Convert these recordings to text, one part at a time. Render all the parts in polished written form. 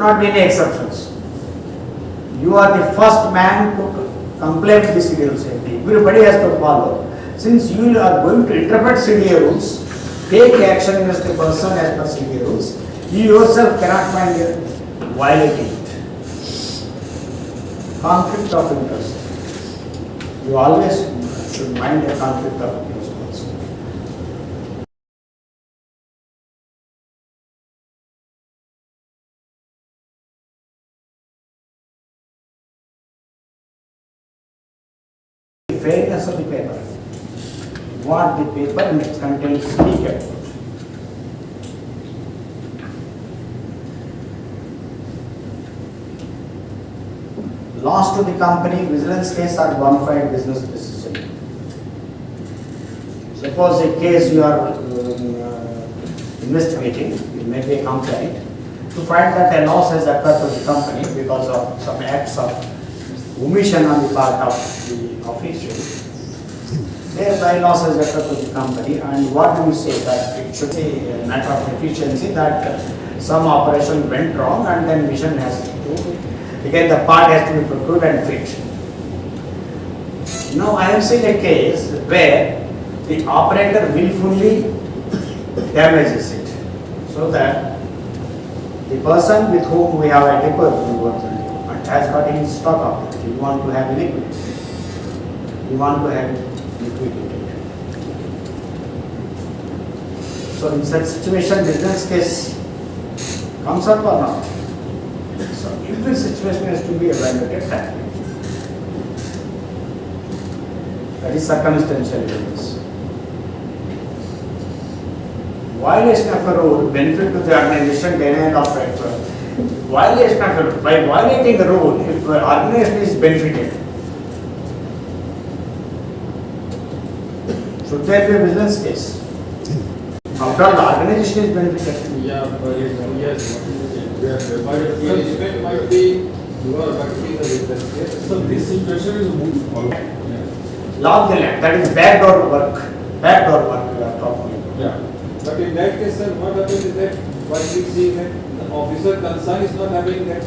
not be any exceptions. You are the first man to comply with the CDA rules. Everybody has to follow. Since you are going to interpret CDA rules, take action against the person as per CDA rules, you yourself cannot find violating it. Conflict of interest. You always should mind a conflict of interest also. Fairness of the paper. What the paper contains, speak about. Loss to the company, vigilance case or bona fide business decision. Suppose a case you are investigating, you make a complaint to find that a loss has occurred to the company because of some acts of omission on the part of the official. Thereby loss has occurred to the company, and what do we say? That it should be a matter of efficiency that some operation went wrong and then mission has to, again the part has to be procured and fixed. Now I have seen a case where the operator willfully damages it, so that the person with whom we have a depot has got in stock of it. You want to have liquidity. You want to have liquidity. So in such situation, business case comes up or not? So if this situation is to be evaluated, that is circumstantial evidence. Violation of a rule, benefit to the organization, denial of right. Violation of a rule. By violating the rule, if the organization is benefited, should there be a business case? After all, the organization is benefited. Yeah, but yes. But punishment might be lower, but it is a business case. So this situation is moved forward. Law of the land, that is backdoor work. Backdoor work we are talking about. Yeah. But in that case, sir, what happens is that what we see that the officer concerned is not having that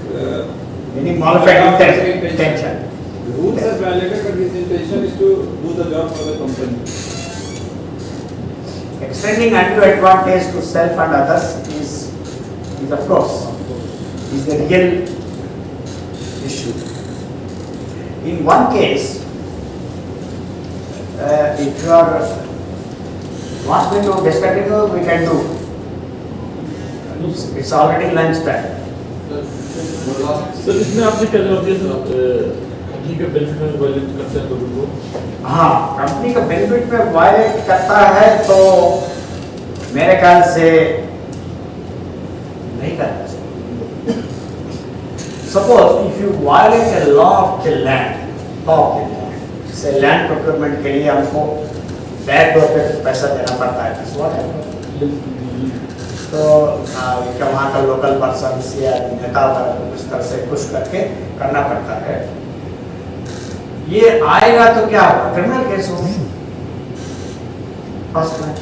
any modified intention. The rules are violated, but his intention is to do the job for the company. Extending undue advantage to self and others is of course is the real issue. In one case, if you are want me to discontinue, we can do. It's already lunch time. Sir इसमें आपने क्या जवाब दिया sir company का benefit में violet करता है तो वो हाँ कंपनी का बेनिफिट में वायलेट करता है तो मेरे ख्याल से नहीं करना चाहिए. Suppose if you violate a law of the land, say land procurement के लिए हमको बैकडोर पे पैसा देना पड़ता है, तो क्या वहाँ का लोकल पर्सन या नेता उस तरह से पुश करके करना पड़ता है. ये आएगा तो क्या होगा? क्रिमिनल केस होगा. फर्स्ट में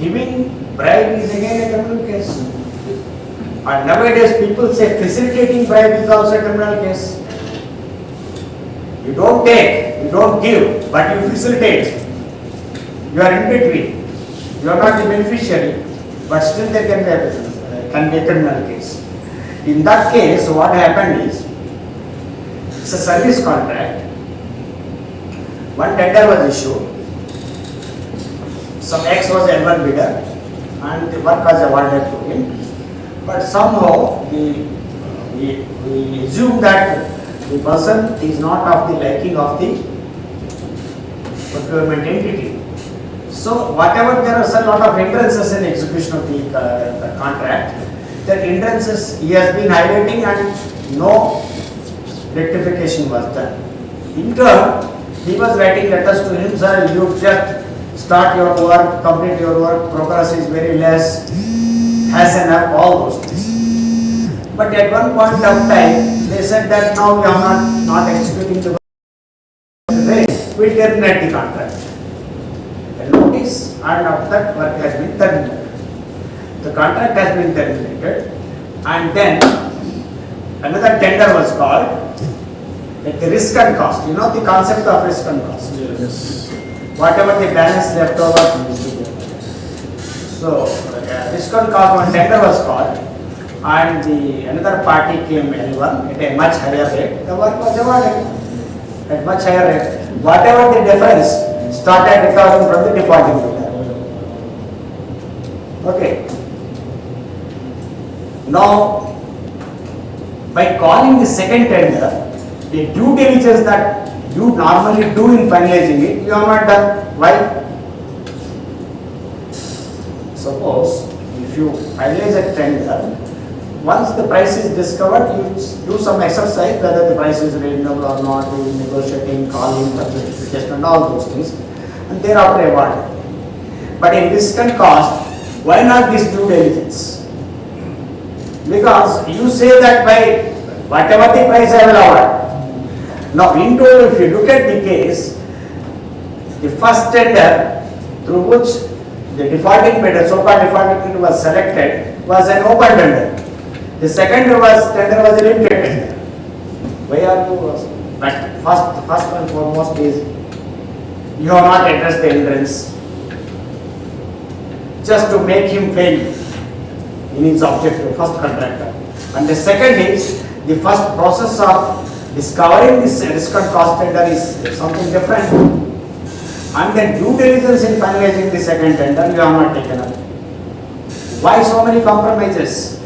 giving bribe is again a criminal case. And nowadays people say facilitating bribe is also a criminal case. You don't take, you don't give, but you facilitate. You are in between. You are not the beneficiary, but still there can be a criminal case. In that case, what happened is, it's a service contract. One tender was issued. Some X was L1 bidder, and the work was awarded to him. But somehow we assume that the person is not of the liking of the procurement entity. So whatever there are a lot of hindrances in execution of the contract, that hindrances he has been highlighting and no rectification was done. In turn, he was writing letters to him, sir, you just start your work, complete your work, progress is very less, has enough, all those things. But at one point of time, they said that now we are not executing the work, we terminate the contract. And after that work has been terminated. The contract has been terminated And then another tender was called at the risk and cost. You know the concept of risk and cost. Yes. Whatever the balance left over is to go. So risk and cost one tender was called, and the another party came L1 at a much higher rate. The work was awarded at much higher rate. Whatever the difference started recovering from the defaulting bidder. Okay. Now, by calling the second tender, the due diligence that you normally do in finalizing it, you have not done. Why? Suppose if you finalize a tender, once the price is discovered, you do some exercise whether the price is reasonable or not, you negotiating, calling, justification and all those things, and thereafter award. But in risk and cost, why not this due diligence? Because you say that by whatever the price I will award. Now, if you look at the case, the first tender through which the defaulting bidder, so-called defaulting bidder was selected, was an open tender. The second tender was a limited tender. Why are you? But first and foremost is you have not addressed the hindrance just to make him fail in his objective, first contractor. And the second is the first process of discovering this risk and cost tender is something different. And then due diligence in finalizing the second tender you have not taken up. Why so many compromises?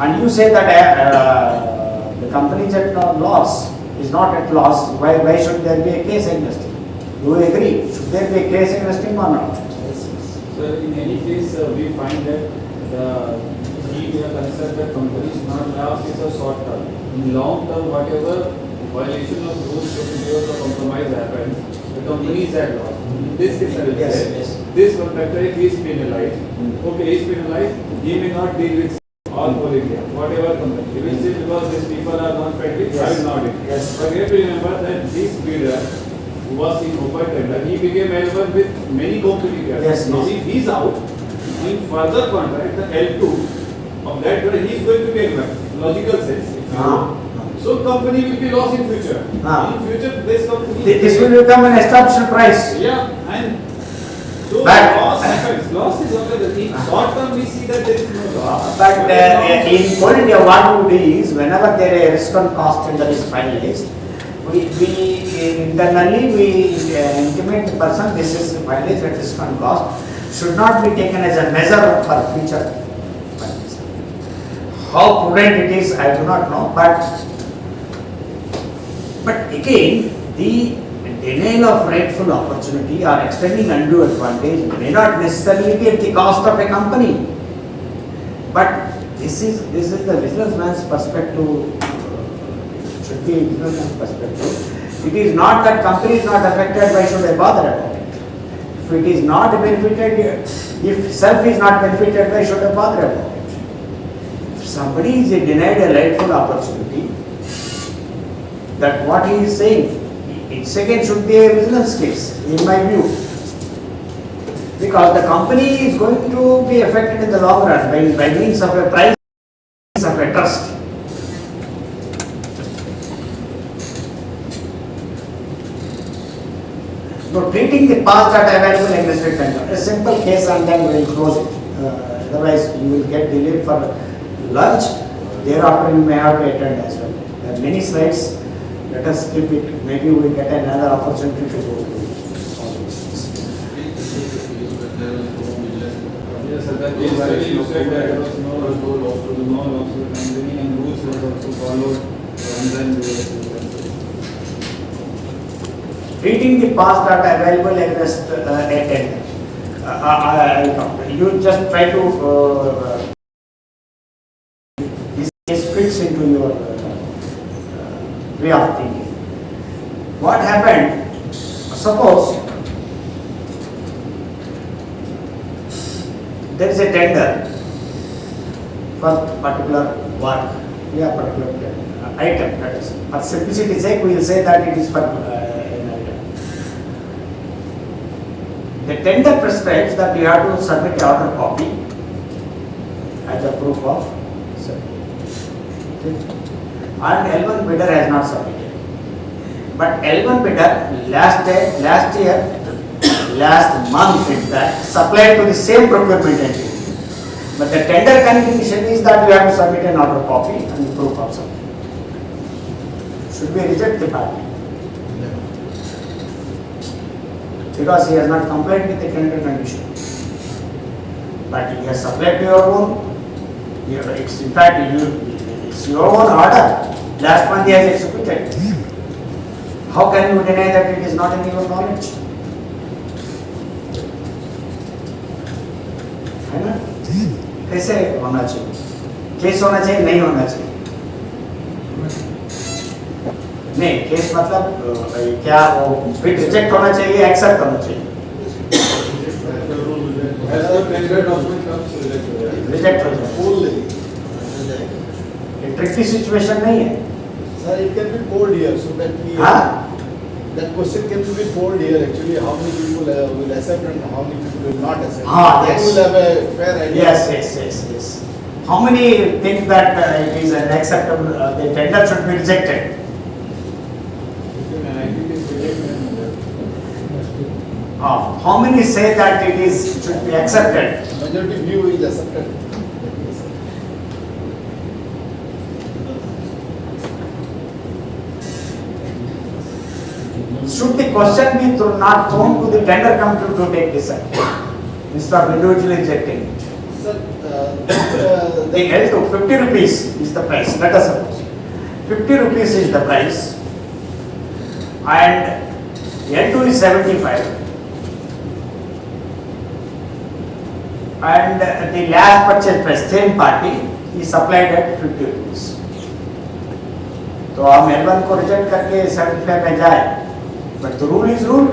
And you say that the company is at loss, is not at loss. Why should there be a case investing? Do you agree? Should there be a case investing or not? Sir, in any case, we find that we are concerned that company is not lost, is a short term. In long term, whatever violation of rules, procedures or compromise happens, the company is at loss. In this case, I will say, this contractor, if he is penalized, okay, he is penalized, he may not deal with all for India, whatever company. He will say because these people are not friendly, I will not deal. But you have to remember that this bidder who was in open tender, he became L1 with many competitors. Now if he is out, in further contract, the L2 of that bidder, he is going to get back. Logical sense. So company will be lost in future. In future, this company. This will become an established price. Yeah, and so loss happens. Loss is okay. In short term, we see that there is no loss. But in Coal India, what we do is whenever there is a risk and cost tender is finalized, we internally intimate the person this is finalized at risk and cost should not be taken as a measure for future. How prudent it is, I do not know, but again, the denial of rightful opportunity or extending undue advantage may not necessarily be at the cost of a company. But this is the businessman's perspective. It should be businessman's perspective. It is not that company is not affected, why should I bother about it? If it is not benefited, if self is not benefited, why should I bother about it? If somebody is denied a rightful opportunity, that what he is saying, it again should be a business case, in my view. Because the company is going to be affected in the long run by means of a price of a trust. So treating the past data available invested tender, a simple case and then we will close it. Otherwise you will get delayed for lunch, thereafter you may have to attend as well. There are many slides, let us skip it, maybe we will get another opportunity to go through all these things. Yes, sir, that is why you said that there was no loss and rules was also followed, and then Treating the past data available against a tender. You just try to this fits into your way of thinking. What happened? Suppose there is a tender for particular work, particular item. That is, for simplicity's sake, we will say that it is for an item. The tender prescribes that you have to submit a order copy as a proof of And L1 bidder has not submitted. But L1 bidder last month in fact, supplied to the same procurement entity. But the tender condition is that you have to submit an order copy and proof of submission. Should we reject the party? Because he has not complied with the tender condition. But he has supplied to your own. It's in fact it's your own order. Last month he has executed. How can you deny that it is not in your knowledge? है ना? कैसे होना चाहिए? Case होना चाहिए नहीं होना चाहिए? नहीं, केस मतलब क्या वो बिड रिजेक्ट होना चाहिए, एक्सेप्ट होना चाहिए? रिजेक्ट हो जाए। ट्रिकी सिचुएशन नहीं है। Sir, it can be polled here, so that we. That question can be polled here actually. How many people will accept and how many people will not accept? Yes. Then we'll have a fair idea. Yes. How many think that it is an acceptable? The tender should be rejected. How many say that it is should be accepted? Majority view is accepted. Should the question be not thrown to the tender company to take decide instead of individually rejecting it? Sir, The L2, 50 rupees is the price. Let us suppose 50 rupees is the price and L2 is 75 and the last purchase price, same party, is supplied at 50 rupees. तो हम L1 को reject करके 75 में जाए, but the rule is rule.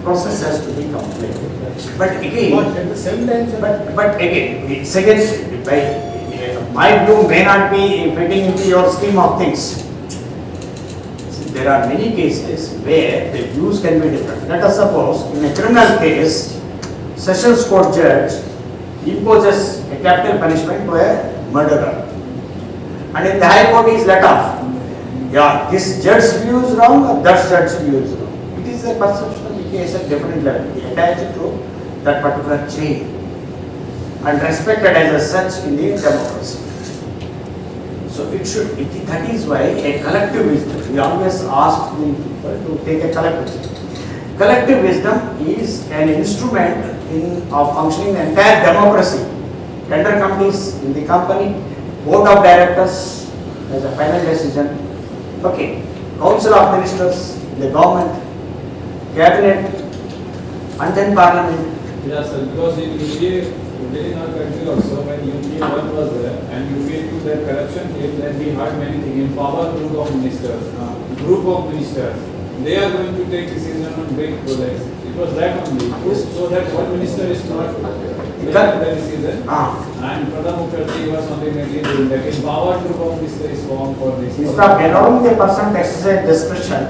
Process has to be completed. But again, but at the same time, sir, but again, it's again, my view may not be fitting into your scheme of things. See, there are many cases where the views can be different. Let us suppose in a criminal case, Sessions Court judge imposes a capital punishment to a murderer, and if the High Court is let off, yeah, this judge's view is wrong or that judge's view is wrong. It is a perception of the case at different level. We attach it to that particular chain and respected as such in the democracy. So it should. That is why a collective wisdom. We always ask the people to take a collective wisdom. Collective wisdom is an instrument of functioning the entire democracy. Tender companies in the company, board of directors as a final decision. Okay, council of ministers, the government, cabinet, and then parliament. Yeah, sir, because in within our country also, when UPA 1 was there and UPA 2 that corruption came, then we heard many things. In power group of ministers, they are going to take decision on big projects. It was that only. So that one minister is not taking the decision. And Pradhan Mukherjee was only mainly doing that. In power group of minister is formed for this. Instead of allowing the person to exercise discretion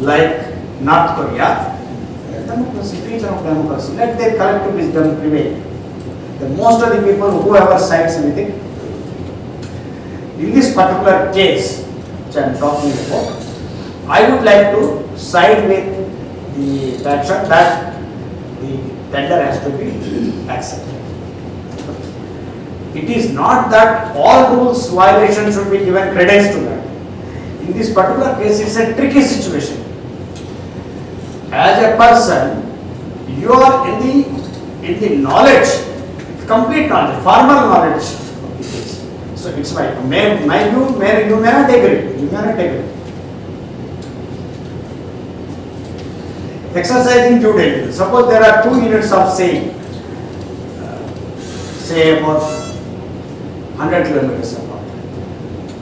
like North Korea, democracy, feature of democracy, let their collective wisdom prevail. The most of the people, whoever sides with it, in this particular case which I am talking about, I would like to side with the faction that the tender has to be accepted. It is not that all rules violation should be given credence to that. In this particular case, it's a tricky situation. As a person, you are in the knowledge, complete knowledge, formal knowledge of the case. So it's my view, you may not agree. You may not agree. Exercising due diligence. Suppose there are 2 units of say about 100 kilometers apart.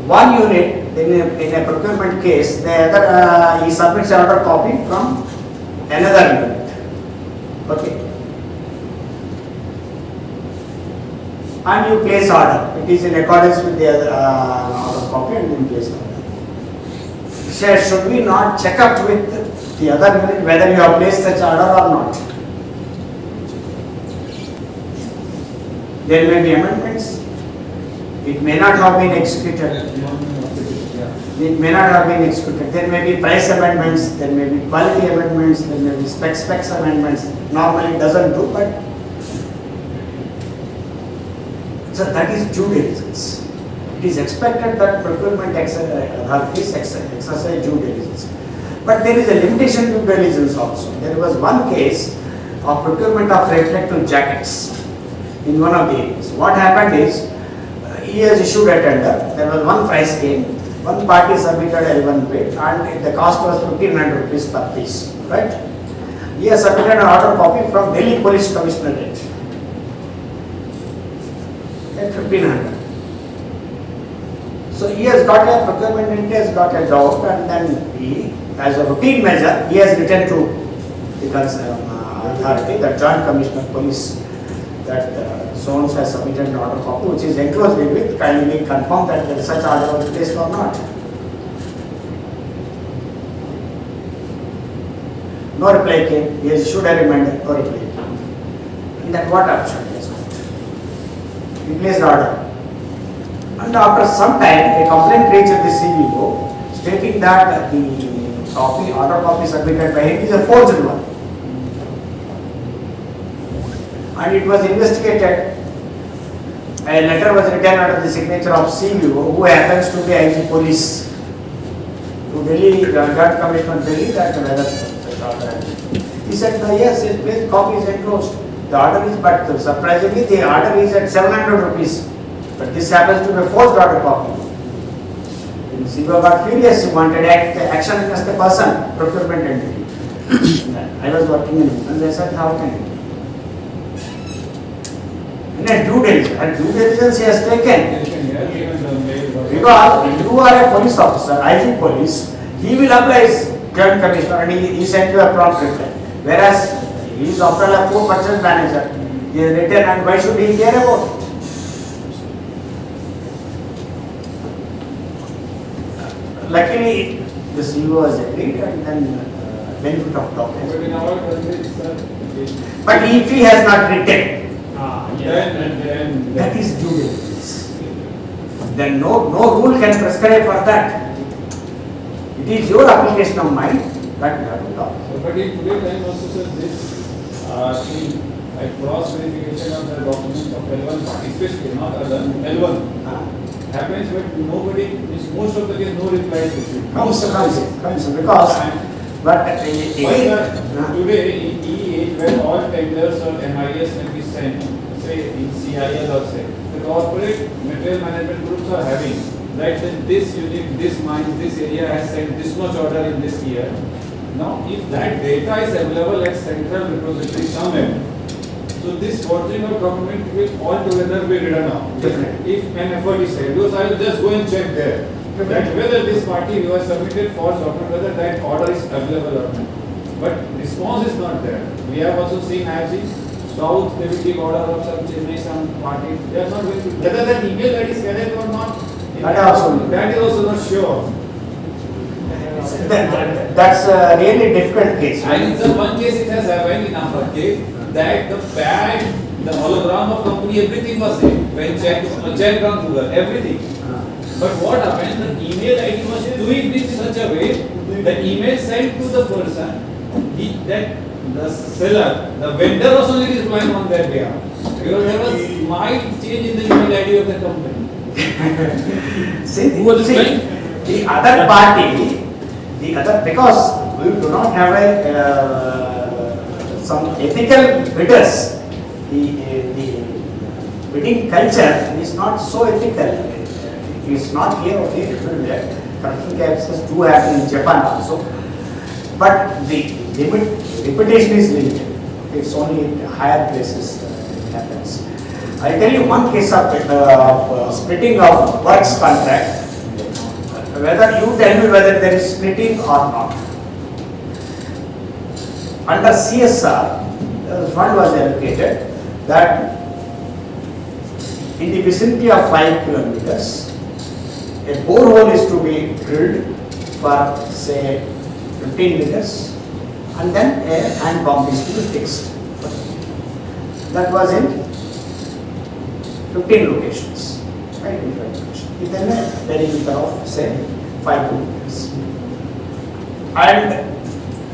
One unit in a procurement case, the other he submits another copy from another unit. Okay. And you place order. It is in accordance with the other copy and you place order. Should we not check up with the other unit whether you have placed such order or not? There may be amendments. It may not have been executed. It may not have been executed. There may be price amendments, there may be quality amendments, there may be specs amendments. Normally it doesn't do, but so that is due diligence. It is expected that procurement authorities exercise due diligence. But there is a limitation to diligence also. There was one case of procurement of reflective jackets in one of the areas. What happened is, he has issued a tender. There was one price came. One party submitted L1 bid and the cost was 1500 rupees per piece. Right? He has submitted an order copy from Delhi Police Commissionerate at 1500. So he has got a procurement entity has got a doubt, and then he, as a routine measure, he has written to the authority, the Joint Commissioner of Police, that Zones has submitted an order copy which is enclosed with, kindly confirm that there is such order was placed or not. No reply came. He has issued a reminder, no reply came. And then what option he has got? He placed the order. And after some time, a complaint reached the CBO stating that the order copy submitted by him is a forged one. And it was investigated. A letter was written under the signature of CBO, who happens to be IG Police, to Delhi, Joint Commissioner Delhi, that whether he said, yes, his copy is enclosed. The order is, but surprisingly, the order is at 700 rupees. But this happens to be a forged order copy. And CBO got furious, he wanted action against the person, procurement entity. I was working in it, and they said, how can you? And due diligence he has taken. Because you are a police officer, IG police, he will apply his Joint Commissioner and he sent you a prompt reply. Whereas he is after all a poor purchase manager, he has written, and why should he care about it? Luckily, the CEO has agreed, and then benefit of doubt. But in our country, sir, But if he has not written, then that is due diligence. Then no rule can prescribe for that. It is your application of mind that you have to talk. but in today's time also, sir, this like cross verification of the documents of L1 party, especially not other L1 happens, but nobody, most of the case, no reply is received. Comes because but Today in EH, where all tenders or MIS can be sent, say in CIL or say, the corporate material management groups are having, right, then this unit, this mine, this area has sent this much order in this year. Now, if that data is available at central repository somewhere, so this forging of document will altogether be written out. If an effort is made, because I will just go and check there. That whether this party who has submitted forged document, whether that order is available or not. But response is not there. We have also seen, I have seen South, they will give order of some Chennai, some party. They are not going to, whether that email that is correct or not, that is also not sure. That's a really different case. And in some one case it has happened in our case that the badge, the hologram of company, everything was there. When checked on Google, everything. But what happened? The email ID was doing this in such a way that email sent to the person, that the seller, the vendor was only replying on their behalf. Because there was mild change in the email ID of the company. The other party, because we do not have some ethical bidders, the bidding culture is not so ethical. It is not here only, corruption cases do happen in Japan also. But the reputation is limited. It's only in higher places it happens. I'll tell you one case of splitting of works contract. Whether you tell me whether there is splitting or not. Under CSR, the fund was allocated that in the vicinity of 5 kilometers, a borehole is to be drilled for say 15 meters, and then a hand pump is to be fixed. That was in 15 locations, right? In location. Then there is a perimeter of say 5 kilometers. And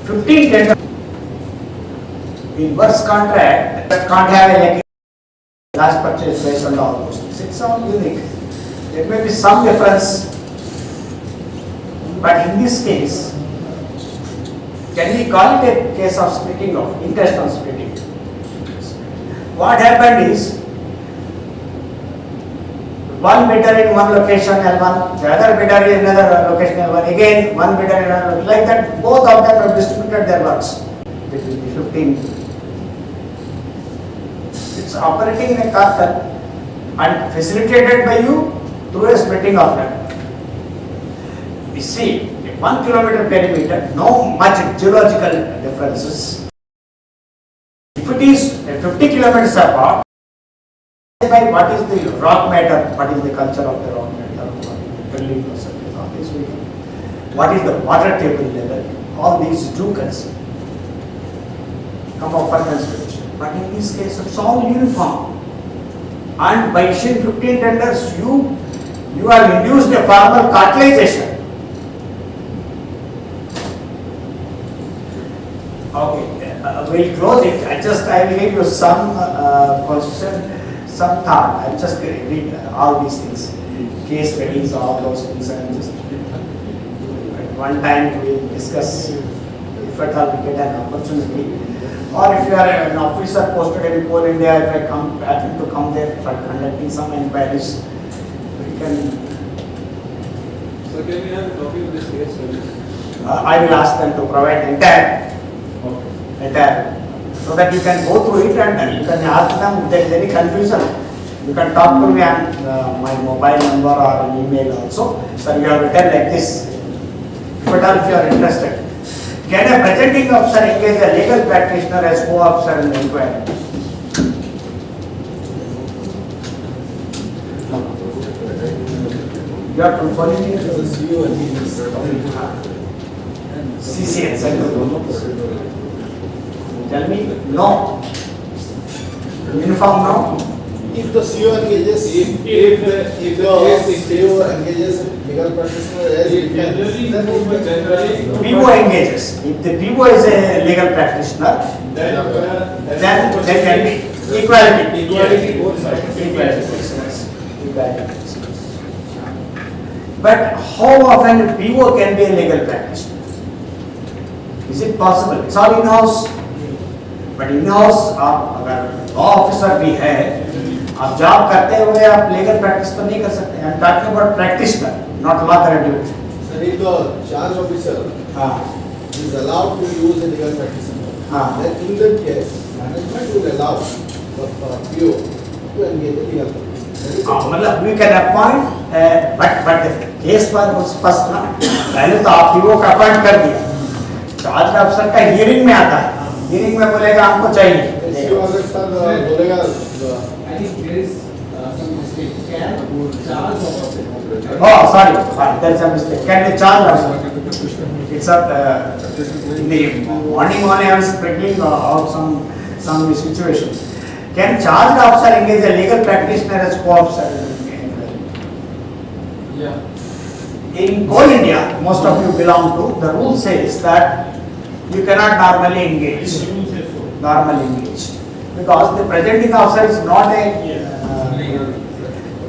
15 tender in works contract can't have a last purchase based on all those things. It's all unique. There may be some difference, but in this case, can we call it a case of splitting of intentional splitting? What happened is one bidder in one location L1, the other bidder in another location L1, again one bidder in another, like that both of them have distributed their works between the 15. It's operating in a cartel and facilitated by you through a splitting of land. We see a 1 kilometer perimeter, no much geological differences. If it is 50 kilometers apart, by what is the rock matter, what is the culture of the rock matter, what is the water table level, all these do consider, come up for consideration. But in this case, it's all uniform. And by issuing 15 tenders, you have induced a formal cartelization. Okay, we'll close it. I will give you some question. Some thought. I'll just read all these things, case studies, all those things, and just at one time we'll discuss if at all we get an opportunity, or if you are an officer posted in Coal India, if I happen to come there for conducting some inquiries, we can. So can you have a copy of this case studies? I will ask them to provide entire, so that you can go through it and you can ask them if there is any confusion. You can talk to me on my mobile number or an email also. So you have written like this. If at all if you are interested. Can a presenting officer engage a legal practitioner as co-officer in the inquiry? You are calling me? The CEO and CCN. Tell me, no. Uniform, no. If the CEO engages, if the CEO engages legal practitioner as then PO engages. If the PO is a legal practitioner, then there can be equality. Equality. But how often a PO can be a legal practitioner? Is it possible? It's all in-house. But in-house अगर law officer भी है, आप job करते हुए आप legal practice तो नहीं कर सकते. I'm talking about practitioner, not law graduate. Sir, if the charge officer is allowed to use a legal practitioner, then in that case, management will allow the PO to engage a legal practitioner. मतलब we can appoint, but the case was first ना. पहले तो आप PO का appoint कर दिया. charge officer का hearing में आता है. hearing में बोलेगा हमको चाहिए. I think there is some mistake. Can charge officer? Oh, sorry, there is a mistake. Can the charge officer? It's in the morning only I was spreading out some situations. Can charge officer engage a legal practitioner as co-officer? Yeah. In Coal India, most of you belong to, the rule says that you cannot normally engage. Because the presenting officer is not a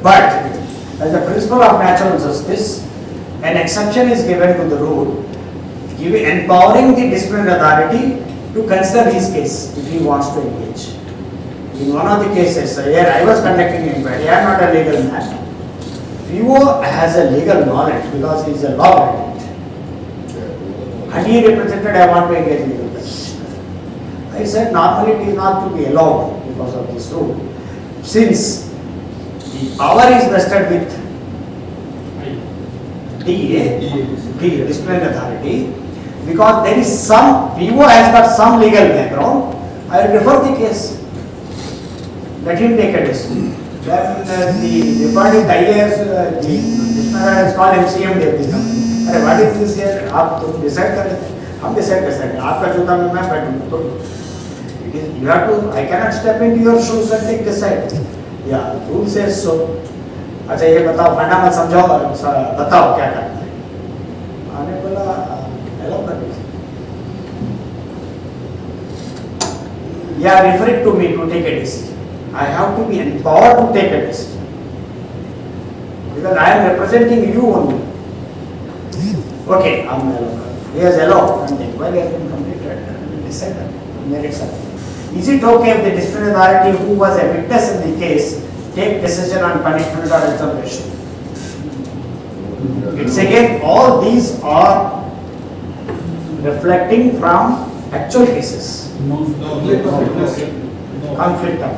but as a principle of natural justice, an exception is given to the rule, empowering the disciplinary authority to consider his case if he wants to engage. In one of the cases, here I was conducting an inquiry, I am not a legal man. PO has a legal knowledge because he is a law graduate. And he represented, I want to engage legal practitioner. I said normally it is not to be allowed because of this rule. Since the power is vested with the disciplinary authority, because there is some, PO has got some legal background, I will refer the case. Let him take a decision. Then the departing IAS, the disciplinary is called IICM Ranchi. अरे what is this here? आप तो decide कर लेते, हम decide कर सकते हैं. आपका जूता में मैं बैठूँ तो you have to. I cannot step into your shoes and take decide. या रूल से सो अच्छा ये बताओ पढ़ना मत समझाओ बताओ क्या करना है आने बोला हेलो कर You are referring to me to take a decision. I have to be empowered to take a decision. Because I am representing you only. Okay, I am allowed. He has allowed and the inquiry has been completed and we decided merits are. Is it okay if the disciplinary authority who was a witness in the case take decision on punishment or exoneration? It's again, all these are reflecting from actual cases. Conflict of interest. Conflict of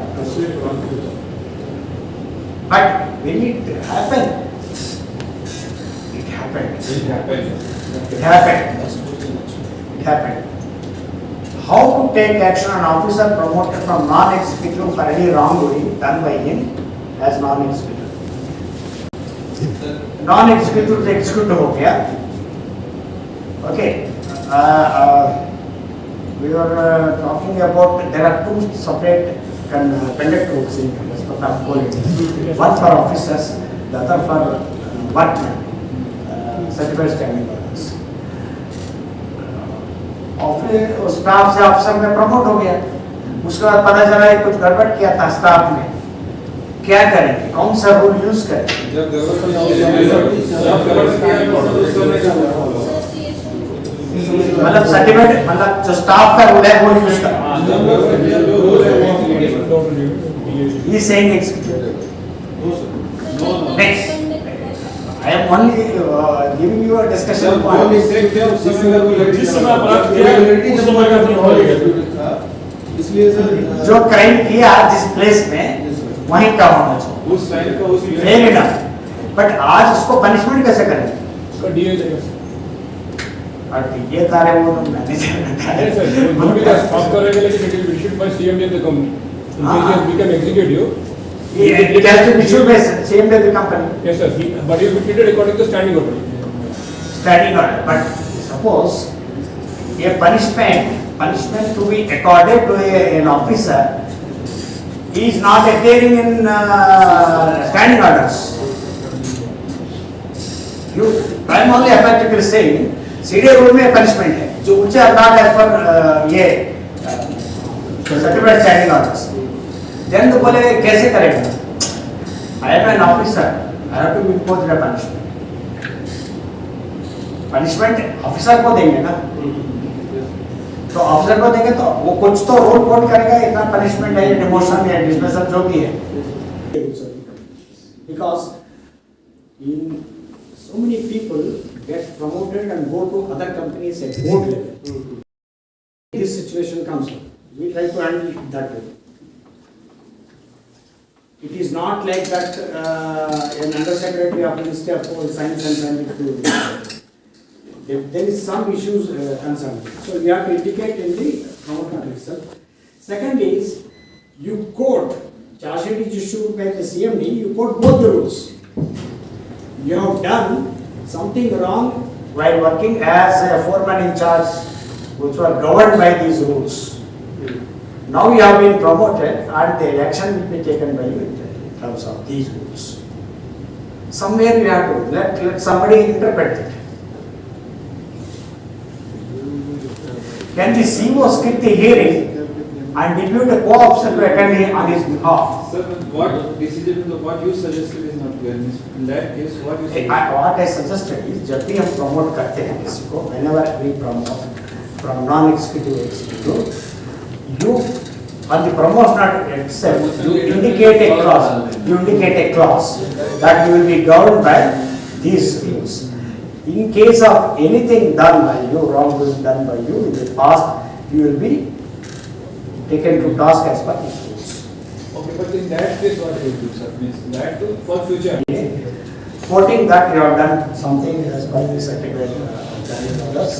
but when it happened, it happened. How to take action on officer promoted from non-executive for any wrongdoing done by him as non-executive. Non-executive to executive हो गया. Okay. We were talking about there are two separate conduct rules in respect of police. One for officers, the other for workmen, certified standing orders. Staff से अफसर में promote हो गया, उसके बाद पता चला कुछ गड़बड़ किया था स्टाफ में, क्या करेंगे, कौन सा रूल यूज करें? मतलब सर्टिफिकेट मतलब जो स्टाफ का रूल है वो यूज करना। He is saying executive. Next, I am only giving you a discussion point. इसलिए सर जो क्राइम किया जिस प्लेस में वहीं का होना चाहिए। Fair enough. But आज उसको पनिशमेंट कैसे करेंगे? उसका डीए देगा और ये तारे वो तो मैनेजर नहीं सर वो भी स्टॉप करेंगे लेकिन it will issued by CMD of the company in case he become executive it has to be issued by same day the company. yes sir but he will be treated according to standing order Standing order. But suppose a punishment to be accorded to an officer is not appearing in standing orders. I am only effectively saying CDA rule में punishment है जो ऊंचे अदालत as per ये certified standing orders then तो बोले कैसे करेंगे I am an officer I have to impose the punishment officer को देंगे ना तो ऑफिसर को देंगे तो वो कुछ तो रोल कोड करेगा इतना पनिशमेंट है या डिमोशन या डिसमिसल जो भी है because in so many people get promoted and go to other companies at board level. This situation comes up. We try to handle it that way. It is not like that an undersecretary of Ministry of Science and Scientific. There is some issues concerned. So we have to indicate in the promoter itself. Second is you quote charge sheet is issued by the CMD. You quote both the rules. You have done something wrong while working as a foreman in charge, which were governed by these rules. Now you have been promoted and the action will be taken by you in terms of these rules. Somewhere you have to let somebody interpret it. Can the CEO skip the hearing and depute a co-officer to attend on his behalf? Sir, what decision, what you suggested is not clear. In that case, what you suggested? What I suggested is जब भी हम promote करते हैं किसी को, whenever we promote from non-executive executive, you on the promotion itself, you indicate a clause that you will be governed by these rules. In case of anything done by you, wrongdoing done by you in the past, you will be taken to task as per these rules. Okay, but in that case, what will you do, sir? Means that too for future. Quoting that you have done something as per the certificate orders,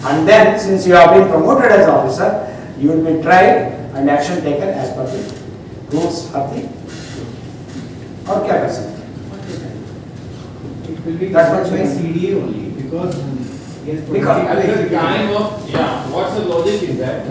and then since you have been promoted as officer, you will be tried and action taken as per the rules of the. और क्या कर सकते हैं? It will be That covered much by means- CDA only because At the time of, yeah, what's the logic in that?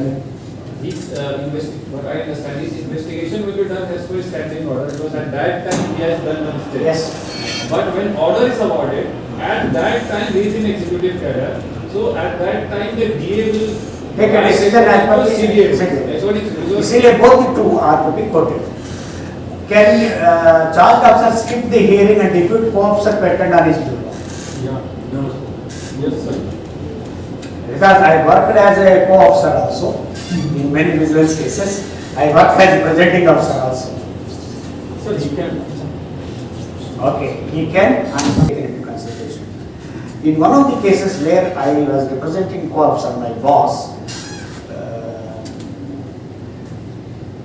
what I understand, his investigation will be done as per standing order, because at that time he has done the mistake. Yes. But when order is awarded, at that time he is in executive cadre. So at that time the DA will take a decision as per the CDA. executive. That's what it is. इसीलिए both the two are to be quoted. Can charge officer skip the hearing and deputy co-officer to attend on his duty? Yeah. No. Yes, sir. Because I worked as a co-officer also in many business cases. I worked as a presenting officer also. Sir, he can. Okay, he can and take it into consideration. In one of the cases where I was representing co-officer, my boss,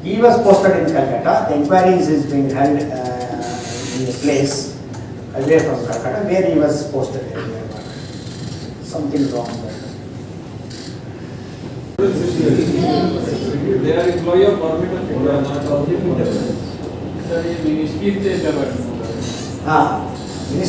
he was posted in Calcutta. The inquiries is being held in a place away from Calcutta where he was posted earlier. Something wrong there. They are employee of government of India, not of the sir ये ministry से जब हाँ, ministry